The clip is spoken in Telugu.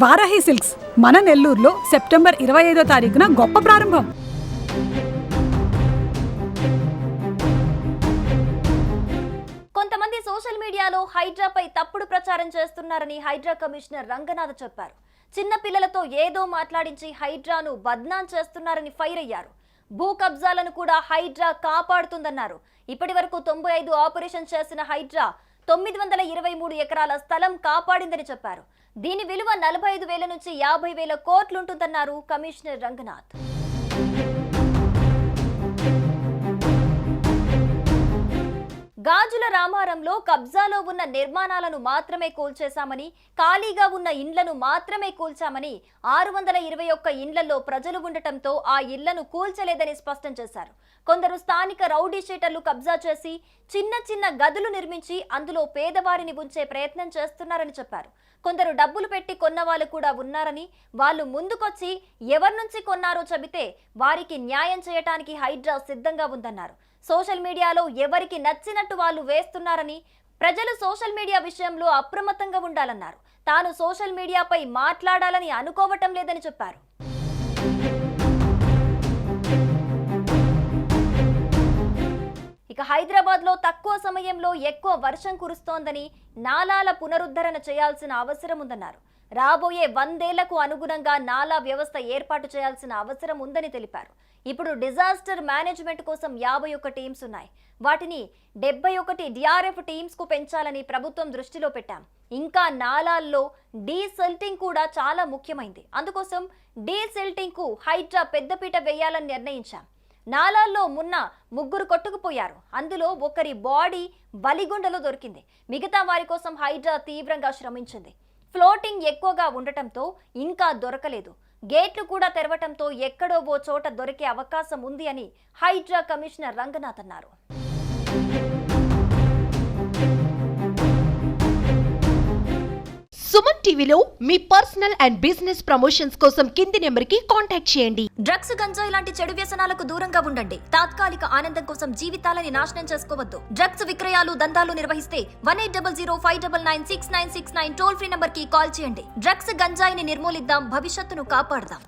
వారాహి సిల్క్స్ మన నెల్లూరులో సెప్టెంబర్ 25వ తారీఖున గొప్ప ప్రారంభం. కొంతమంది సోషల్ మీడియాలో హైడ్రాపై తప్పుడు ప్రచారం చేస్తున్నారని హైడ్రా కమిషనర్ రంగనాథ్ చెప్పారు. చిన్న పిల్లలతో ఏదో మాట్లాడించి హైడ్రాను బద్నాం చేస్తున్నారని ఫైర్ అయ్యారు. భూ కబ్జాలను కూడా హైడ్రా కాపాడుతుందన్నారు. ఇప్పటి వరకు 95 ఆపరేషన్ చేసిన హైడ్రా 923 ఎకరాల స్థలం కాపాడిందని చెప్పారు. దీని విలువ 45,000 నుంచి 50,000 కోట్లుంటుందన్నారు కమిషనర్ రంగనాథ్. గాజుల రామారంలో కబ్జాలో ఉన్న నిర్మాణాలను మాత్రమే కూల్చేశామని, ఖాళీగా ఉన్న ఇండ్లను మాత్రమే కూల్చామని, 621 ఇండ్లలో ప్రజలు ఉండటంతో ఆ ఇళ్లను కూల్చలేదని స్పష్టం చేశారు. కొందరు స్థానిక రౌడీ షీటర్లు కబ్జా చేసి చిన్న చిన్న గదులు నిర్మించి అందులో పేదవారిని ఉంచే ప్రయత్నం చేస్తున్నారని చెప్పారు. కొందరు డబ్బులు పెట్టి కొన్న వాళ్ళు కూడా ఉన్నారని, వాళ్ళు ముందుకొచ్చి ఎవరి నుంచి కొన్నారో చెబితే వారికి న్యాయం చేయటానికి హైడ్రా సిద్ధంగా ఉందన్నారు. సోషల్ మీడియాలో ఎవరికి నచ్చినట్టు వాళ్ళు వేస్తున్నారని, ప్రజలు సోషల్ మీడియా విషయంలో అప్రమత్తంగా ఉండాలన్నారు. తాను సోషల్ మీడియాపై మాట్లాడాలని అనుకోవటం లేదని చెప్పారు. ఇక హైదరాబాద్ లో తక్కువ సమయంలో ఎక్కువ వర్షం కురుస్తోందని, నాలాల పునరుద్ధరణ చేయాల్సిన అవసరం ఉందన్నారు. రాబోయే 100 ఏళ్లకు అనుగుణంగా నాలా వ్యవస్థ ఏర్పాటు చేయాల్సిన అవసరం ఉందని తెలిపారు. ఇప్పుడు డిజాస్టర్ మేనేజ్మెంట్ కోసం 51 టీమ్స్ ఉన్నాయి. వాటిని 71 డిఆర్ఎఫ్ టీమ్స్ కు పెంచాలని ప్రభుత్వం దృష్టిలో పెట్టాం. ఇంకా నాలాల్లో డీసిల్టింగ్ కూడా చాలా ముఖ్యమైంది. అందుకోసం డీసిల్టింగ్ కు హైడ్రా పెద్దపీట వేయాలని నిర్ణయించాం. నాలాల్లో మొన్న 3 కొట్టుకుపోయారు. అందులో ఒకరి బాడీ బలిగుండలో దొరికింది. మిగతా వారి కోసం హైడ్రా తీవ్రంగా శ్రమించింది. ఫ్లోటింగ్ ఎక్కువగా ఉండటంతో ఇంకా దొరకలేదు. గేట్లు కూడా తెరవటంతో ఎక్కడో ఓ చోట దొరికే అవకాశం ఉంది అని హైడ్రా కమిషనర్ రంగనాథ్ అన్నారు. సుమన్ టీవీలో మీ పర్సనల్ అండ్ బిజినెస్ ప్రమోషన్స్ కోసం కింది నెంబర్కి కాంటాక్ట్ చేయండి. డ్రగ్స్, గంజాయి లాంటి చెడు వ్యసనాలకు దూరంగా ఉండండి. తాత్కాలిక ఆనందం కోసం జీవితాలని నాశనం చేసుకోవద్దు. డ్రగ్స్ విక్రయాలు, దందాలు నిర్వహిస్తే 1800599699 టోల్ ఫ్రీ నంబర్ కి కాల్ చేయండి. డ్రగ్స్, గంజాయిని నిర్మూలిద్దాం, భవిష్యత్తును కాపాడదాం.